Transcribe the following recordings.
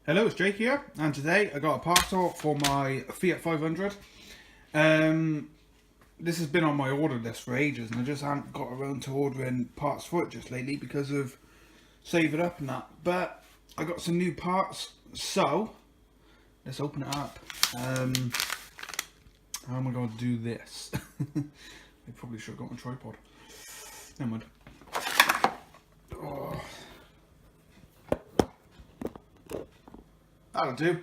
Hello, it's Jake here, and today I got a parcel for my Fiat 500. This has been on my order list for ages, and I just haven't got around to ordering parts for it just lately because of saving up and that. But I got some new parts, so let's open it up. How am I going to do this? I probably should have got my tripod. Never mind. Oh. That'll do.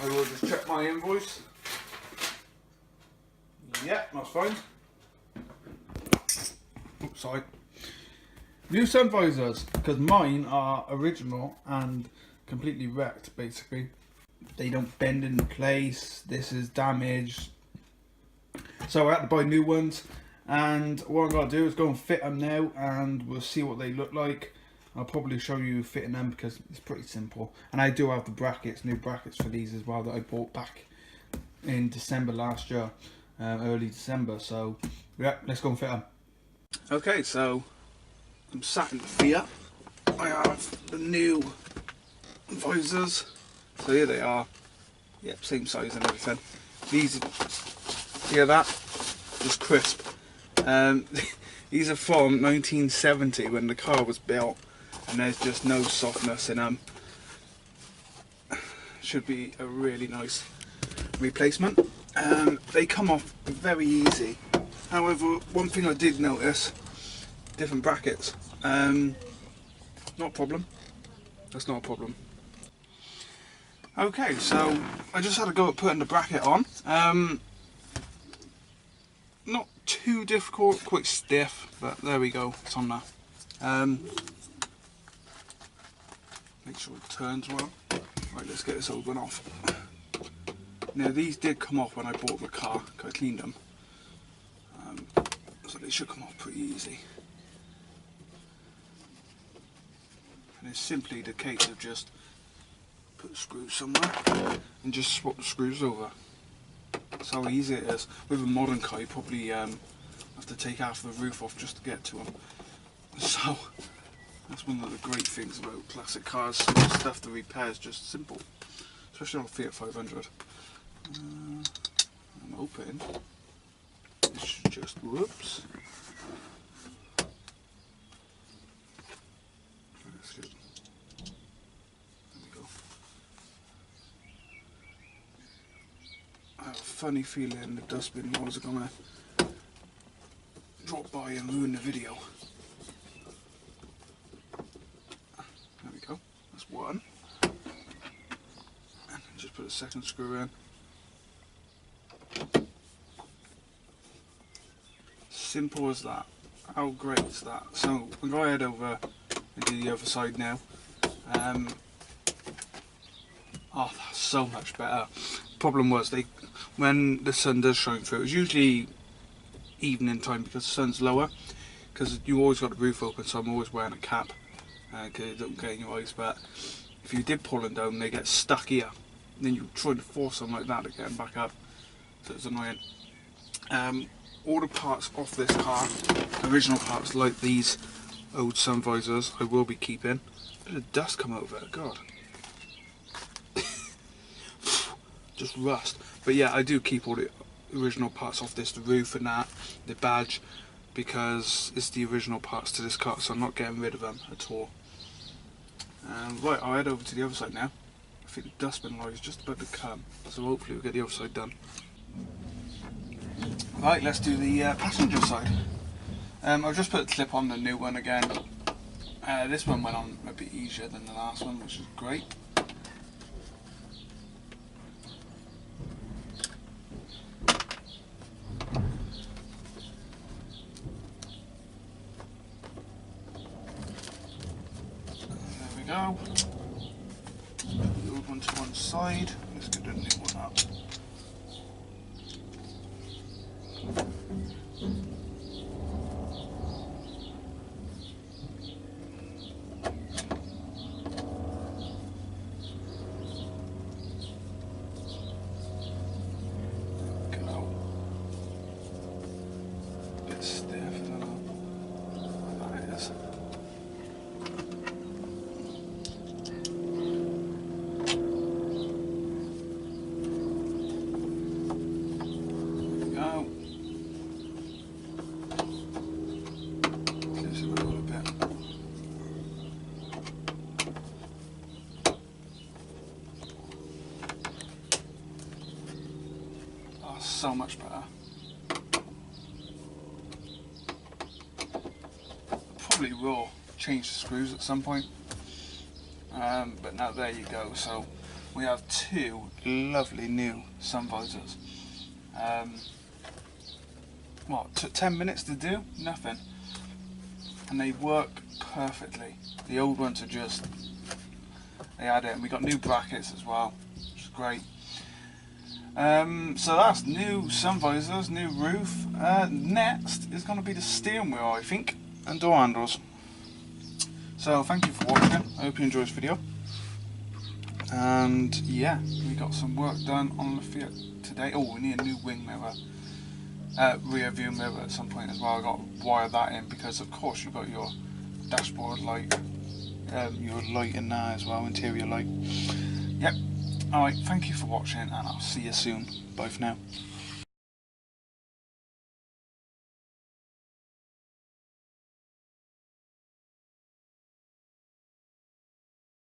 I will just check my invoice. Yep, that's fine. Oops, sorry. New Sunvisors, because mine are original and completely wrecked, basically. They don't bend into place. This is damaged. So I had to buy new ones. And what I'm going to do is go and fit them now, and we'll see what they look like. I'll probably show you fitting them because it's pretty simple. And I do have the brackets, new brackets for these as well that I bought back in December last year, early December. So yeah, let's go and fit them. Okay, so I'm sat in the Fiat. I have the new visors. So here they are. Yep, same size and everything. These, hear that? Just crisp. These are from 1970 when the car was built, and there's just no softness in them. Should be a really nice replacement. They come off very easy. However, one thing I did notice, different brackets. Not a problem. That's not a problem. Okay, so I just had to go at putting the bracket on. Not too difficult, quite stiff, but there we go, it's on there. Make sure it turns well. Right, let's get this old one off. Now these did come off when I bought the car, because I cleaned them. So they should come off pretty easy. And it's simply the case of just put the screws somewhere and just swap the screws over. That's how easy it is. With a modern car, you probably have to take half the roof off just to get to them. So that's one of the great things about classic cars. Some of the stuff to repair is just simple, especially on a Fiat 500. I'm hoping it should just, whoops. I have a funny feeling the dustbin laws are gonna drop by and ruin the video. There we go, that's one. And then just put a second screw in. Simple as that. How great is that? So I'm going to head over and do the other side now. Oh, that's so much better. Problem was, when the sun does shine through, it's usually evening time because the sun's lower, because you always got the roof open, so I'm always wearing a cap because it don't get in your eyes. But if you did pull them down, they get stuck here, and then you try to force them like that to get them back up, so it's annoying. All the parts off this car, original parts like these old Sunvisors, I will be keeping. A bit of dust come over it, God. Just rust. But yeah, I do keep all the original parts off this, the roof and that, the badge, because it's the original parts to this car, so I'm not getting rid of them at all. Right, I'll head over to the other side now. I think the dustbin lorry is just about to come, so hopefully we'll get the other side done. Right, let's do the passenger side. I've just put a clip on the new one again. This one went on a bit easier than the last one, which is great. Go. Put the old one to one side. Let's get the new one up. so much better. Probably will change the screws at some point, but now there you go. So we have two lovely new Sunvisors. What, took 10 minutes to do? Nothing. And they work perfectly. The old ones are just, they had it, and we got new brackets as well, which is great. So that's new Sunvisors, new roof. Next is going to be the steering wheel, I think, and door handles. So thank you for watching. I hope you enjoyed this video. And yeah, we got some work done on the Fiat today. Oh, we need a new wing mirror, rear view mirror at some point as well. I got to wire that in because of course you've got your dashboard light, your light in there as well, interior light. Yep. Alright, thank you for watching, and I'll see you soon. Bye for now.